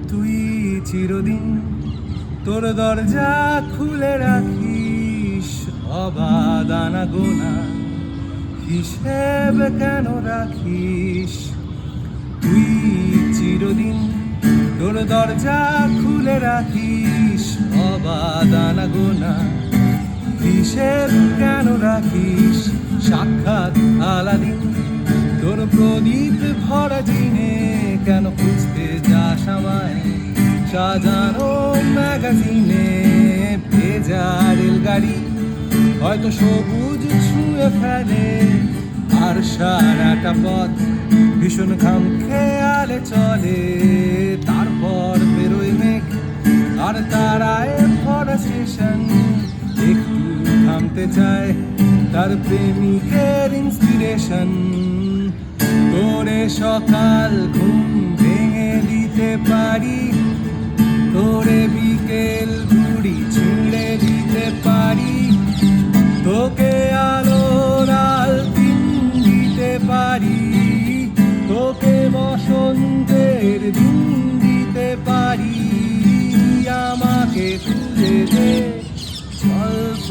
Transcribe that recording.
তুই চিরদিন তোর দরজা খুলে রাখিস, অবাধ আনাগোনা হিসেব কেন রাখিস? তুই চিরদিন তোর দরজা খুলে রাখিস, অবাধ আনাগোনা হিসেব কেন রাখিস? সাক্ষাৎ আলাদিন তোর প্রদীপ ভরা জিনে কেন খুঁজতে যাস আমায়? সাজানো ম্যাগাজিনে ভেজা রেলগাড়ি হয়তো সবুজ ছুঁয়ে ফেলে, আর সারাটা পথ ভীষণ ঘাম খেয়ালে চলে। তারপর বেরোয় মেঘ আর তারায় ভরা স্টেশন, একটু থামতে চায় তার প্রেমিকের ইন্সপিরেশন। তোরে সকাল ঘুম ভেঙে দিতে পারি, তোরে বিকেল ঘুড়ি ছিঁড়ে দিতে পারি, তোকে আলোর আলপিন দিতে পারি, তোকে বসন্তের দিন দিতে পারি। আমাকে খুঁজে দে অল্প